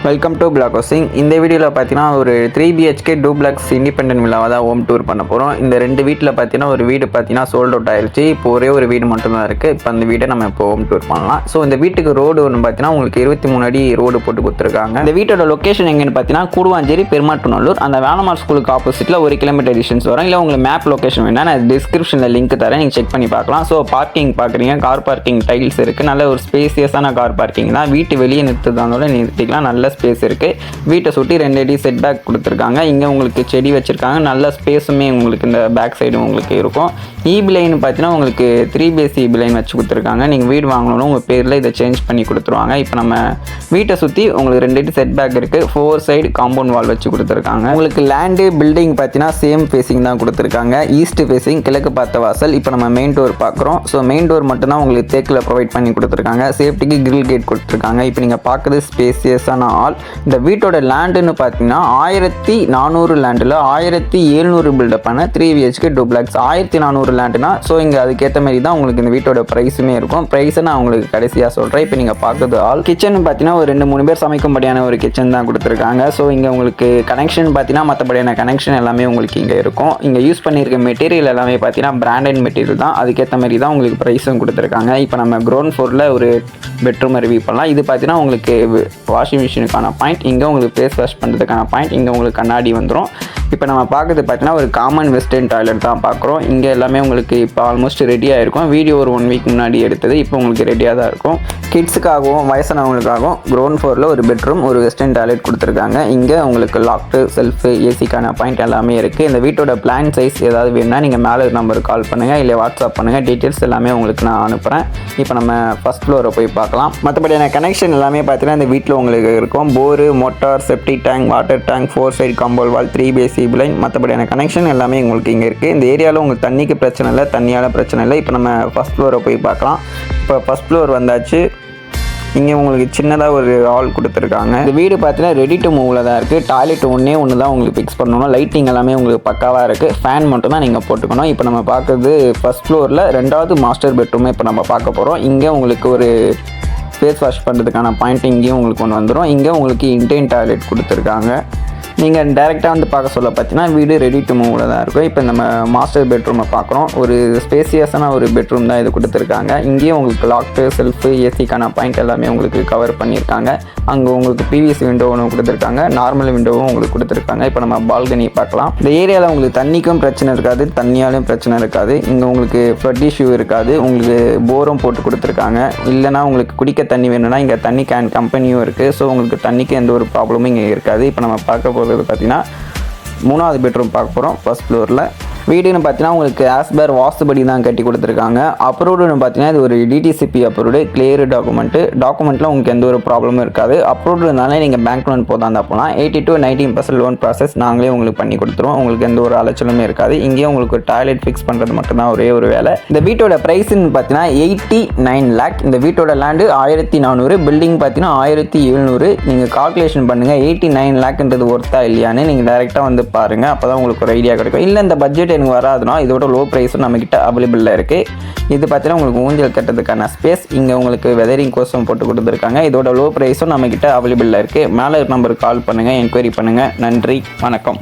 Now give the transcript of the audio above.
Welcome to black housing. இந்த வீடியோவில் பார்த்தீங்கன்னா ஒரு 3BHK டூப்ளக்ஸ் இண்டிபெண்டன்ட் வில்லாவை தான் ஹோம் டூர் பண்ண போகிறோம். இந்த ரெண்டு வீட்டில் பார்த்தீங்கன்னா ஒரு வீடு பார்த்தீங்கன்னா சோல்ட் அவுட் ஆயிடுச்சு. இப்போ ஒரே ஒரு வீடு மட்டும்தான் இருக்குது. இப்போ அந்த வீட்டை நம்ம இப்போ ஹோம் டூர் பண்ணலாம். ஸோ இந்த வீட்டுக்கு ரோடு ஒன்று பார்த்தீங்கன்னா உங்களுக்கு 23 அடி ரோடு போட்டு கொடுத்துருக்காங்க. இந்த வீட்டோட லொக்கேஷன் எங்கன்னு பார்த்தீங்கன்னா கூடுவாஞ்சேரி பெருமாட்டுநல்லூர். அந்த வேலமார் ஸ்கூலுக்கு ஆப்போசிட்டில் 1 கிலோமீட்டர் டிஸ்டன்ஸ் வரும். இல்லை உங்களுக்கு மேப் லொக்கேஷன் வேணா நான் டிஸ்கிரிப்ஷனில் லிங்க் தரேன், நீங்கள் செக் பண்ணி பார்க்கலாம். ஸோ பார்க்கிங் பார்க்குறீங்க, கார் பார்க்கிங் டைல்ஸ் இருக்குது. நல்ல ஒரு ஸ்பேசியஸான கார் பார்க்கிங் தான். வீட்டு வெளியே நிறுத்துறதால நிறுத்திக்கலாம். நல்ல ஸ்பேஸ் இருக்குது. வீட்டை சுற்றி 2 அடி செட் பேக் கொடுத்துருக்காங்க. இங்கே உங்களுக்கு செடி வச்சுருக்காங்க. நல்ல ஸ்பேஸுமே உங்களுக்கு இந்த பேக் சைடு உங்களுக்கு இருக்கும். ஈபி லைன் பார்த்தீங்கன்னா உங்களுக்கு 3BHK ஈபி லைன் வச்சு கொடுத்துருக்காங்க. நீங்கள் வீடு வாங்கணும் உங்கள் பேரில் இதை சேஞ்ச் பண்ணி கொடுத்துருவாங்க. இப்போ நம்ம வீட்டை சுற்றி உங்களுக்கு 2 அடி செட் பேக் இருக்குது. 4 சைடு காம்பவுண்ட் வால் வச்சு கொடுத்துருக்காங்க. உங்களுக்கு லேண்டு பில்டிங் பார்த்தீங்கன்னா சேம் ஃபேஸிங் தான் கொடுத்துருக்காங்க. ஈஸ்ட் ஃபேஸிங், கிழக்கு பார்த்த வாசல். இப்போ நம்ம மெயின் டோர் பார்க்குறோம். ஸோ மெயின் டோர் மட்டும்தான் உங்களுக்கு தேக்கில் ப்ரொவைட் பண்ணி கொடுத்துருக்காங்க. சேஃப்டிக்கு கிரில் கேட் கொடுத்துருக்காங்க. இப்போ நீங்கள் பார்க்குறது ஸ்பேசியஸான ஆல். இந்த வீட்டோட லேண்டுன்னு பார்த்தீங்கன்னா 1400 லேண்டில் 1700 பில்டப் பண்ண 3BHK டூப்ளக்ஸ். 1400 லேண்டுனா ஸோ இங்கே அதுக்கேற்ற மாதிரி தான் உங்களுக்கு இந்த வீட்டோட ப்ரைஸுமே இருக்கும். ப்ரைஸை நான் உங்களுக்கு கடைசியாக சொல்கிறேன். இப்போ நீங்கள் பார்க்குறது ஆல். கிச்சன் பார்த்தீங்கன்னா ஒரு 2-3 பேர் சமைக்கும்படியான ஒரு கிச்சன் தான் கொடுத்துருக்காங்க. ஸோ இங்கே உங்களுக்கு கனெக்ஷன் பார்த்தீங்கன்னா மற்றபடியான கனெக்ஷன் எல்லாமே உங்களுக்கு இங்கே இருக்கும். இங்கே யூஸ் பண்ணியிருக்க மெட்டீரியல் எல்லாமே பார்த்தீங்கன்னா பிராண்டட் மெட்டீரியல் தான். அதுக்கேற்ற மாதிரி தான் உங்களுக்கு ப்ரைஸும் கொடுத்துருக்காங்க. இப்போ நம்ம கிரவுண்ட் ஃப்ளோரில் ஒரு பெட்ரூம் ரிவ்யூ பண்ணலாம். இது பார்த்தீங்கன்னா உங்களுக்கு வாஷிங் மிஷினுக்கான பாயிண்ட், இங்கே உங்களுக்கு ஃபேஸ் வாஷ் பண்ணுறதுக்கான பாயிண்ட், இங்கே உங்களுக்கு கண்ணாடி வந்துடும். இப்போ நம்ம பார்க்குறது பார்த்தீங்கன்னா ஒரு காமன் வெஸ்டர்ன் டாய்லெட் தான் பார்க்குறோம். இங்கே எல்லாமே உங்களுக்கு இப்போ ஆல்மோஸ்ட் ரெடியாக இருக்கும். வீடியோ ஒரு 1 வீக் முன்னாடி எடுத்தது. இப்போ உங்களுக்கு ரெடியாக தான் இருக்கும். கிட்ஸுக்காகவும் வயசானவங்களுக்காகவும் கிரவுண்ட் ஃப்ளோரில் ஒரு பெட்ரூம், ஒரு வெஸ்டர்ன் டாய்லெட் கொடுத்துருக்காங்க. இங்கே உங்களுக்கு லாக்டு, செல்ஃபு, ஏசிக்கான பாயிண்ட் எல்லாமே இருக்குது. இந்த வீட்டோட பிளான் சைஸ் ஏதாவது வேணும்னா நீங்கள் மேலே நம்பருக்கு கால் பண்ணுங்கள், இல்லை வாட்ஸ்அப் பண்ணுங்கள். டீட்டெயில்ஸ் எல்லாமே உங்களுக்கு நான் அனுப்புகிறேன். இப்போ நம்ம ஃபஸ்ட் ஃப்ளோரை போய் பார்க்கலாம். மற்றபடியான கனெக்ஷன் எல்லாமே பார்த்தீங்கன்னா இந்த வீட்டில் உங்களுக்கு இருக்கும். Bore, motor, septic tank, water tank, 4 side compound wall, 3BHK line, மற்றபடியான கனெக்ஷன் எல்லாமே உங்களுக்கு இங்கே இருக்குது. இந்த ஏரியாவில் உங்களுக்கு தண்ணிக்கு பிரச்சனை இல்லை, தண்ணியால் பிரச்சனை இல்லை. இப்போ நம்ம ஃபஸ்ட் ஃப்ளோரை போய் பார்க்கலாம். இப்போ ஃபஸ்ட் ஃப்ளோர் வந்தாச்சு. இங்கே உங்களுக்கு சின்னதாக ஒரு ஹால் கொடுத்துருக்காங்க. இந்த வீடு பார்த்தீங்கன்னா ரெடி டு மூவில் தான் இருக்குது. டாய்லெட் ஒன்று தான் உங்களுக்கு ஃபிக்ஸ் பண்ணணும். லைட்டிங் எல்லாமே உங்களுக்கு பக்காவாக இருக்குது. ஃபேன் மட்டும் தான் நீங்கள் போட்டுக்கணும். இப்போ நம்ம பார்க்குறது ஃபஸ்ட் ஃப்ளோரில் 2வது மாஸ்டர் பெட்ரூமே இப்போ நம்ம பார்க்க போகிறோம். இங்கே உங்களுக்கு ஒரு ஃபேஸ் வாஷ் பண்ணுறதுக்கான பாயிண்ட் இங்கேயும் உங்களுக்கு ஒன்று வந்துடும். இங்கே உங்களுக்கு இன்டெயின் டாய்லெட் கொடுத்துருக்காங்க. நீங்கள் டைரெக்டாக வந்து பார்க்க சொல்ல பார்த்தீங்கன்னா வீடு ரெடி டு மூவில் தான் இருக்கும். இப்போ நம்ம மாஸ்டர் பெட்ரூமை பார்க்குறோம். ஒரு ஸ்பேசியஸான ஒரு பெட்ரூம் தான் இது கொடுத்துருக்காங்க. இங்கேயும் உங்களுக்கு லாக்டு, செல்ஃபு, ஏசிக்கான பாயிண்ட் எல்லாமே உங்களுக்கு கவர் பண்ணியிருக்காங்க. அங்கே உங்களுக்கு பிவிசி விண்டோ ஒன்று கொடுத்துருக்காங்க. நார்மல் விண்டோவும் உங்களுக்கு கொடுத்துருக்காங்க. இப்போ நம்ம பால்கனி பார்க்கலாம். இந்த ஏரியாவில் உங்களுக்கு தண்ணிக்கும் பிரச்சனை இருக்காது, தண்ணியாலும் பிரச்சனை இருக்காது. இங்கே உங்களுக்கு ஃப்ளட் இஷ்யூ இருக்காது. உங்களுக்கு போரும் போட்டு கொடுத்துருக்காங்க. இல்லைனா உங்களுக்கு குடிக்க தண்ணி வேணும்னா இங்கே தண்ணி கேன் கம்பெனியும் இருக்குது. ஸோ உங்களுக்கு தண்ணிக்கு எந்த ஒரு ப்ராப்ளமும் இங்கே இருக்காது. இப்போ நம்ம பார்க்க போகிறது பார்த்தீங்கன்னா 3வது பெட்ரூம் பார்க்க போகிறோம் ஃபஸ்ட் ஃப்ளோரில். வீடுன்னு பார்த்தீங்கன்னா உங்களுக்கு ஆஸ்பர் வாஸ்துபடி தான் கட்டி கொடுத்துருக்காங்க. அப்ரூவ்டுன்னு பார்த்தீங்கன்னா இது ஒரு DTCP அப்ரூவ்டு, கிளியர் டாக்குமெண்ட்டில் உங்களுக்கு எந்த ஒரு ப்ராப்ளமும் இருக்காது. அப்ரூவ்டு இருந்தாலே நீங்கள் பேங்க் லோன் போதான் போகலாம். 80 to 90% லோன் ப்ராசஸ் நாங்களே உங்களுக்கு பண்ணி கொடுத்துருவோம். உங்களுக்கு எந்த ஒரு அலைச்சலுமே இருக்காது. இங்கேயும் உங்களுக்கு டாய்லெட் ஃபிக்ஸ் பண்ணுறது மட்டும்தான் ஒரே ஒரு வேலை. இந்த வீட்டோட ப்ரைஸ்ன்னு பார்த்தீங்கன்னா 89 லேக். இந்த வீட்டோட லேண்டு 1400, பில்டிங் பார்த்தீங்கன்னா 1700. நீங்கள் கால்குலேஷன் பண்ணுங்கள் 89 லேக்ன்றது ஒர்த்தா இல்லையான்னு நீங்கள் டைரெக்டாக வந்து பாருங்கள். அப்போ தான் உங்களுக்கு ஒரு ஐடியா கிடைக்கும். இல்லை இந்த பட்ஜெட் எனக்கு வராதுன்னா இதோட லோ ப்ரைஸும் நம்மக்கிட்ட அவைலபிளில் இருக்குது. இது பார்த்தீங்கன்னா உங்களுக்கு ஊஞ்சல் கட்டுறதுக்கான ஸ்பேஸ், இங்கே உங்களுக்கு வெதரிங் கோர்ஸும் போட்டு கொடுத்துருக்காங்க. இதோட லோ ப்ரைஸும் நம்மக்கிட்ட அவைலபிளில் இருக்குது. மேலே நம்பருக்கு கால் பண்ணுங்கள், என்கொயரி பண்ணுங்கள். நன்றி, வணக்கம்.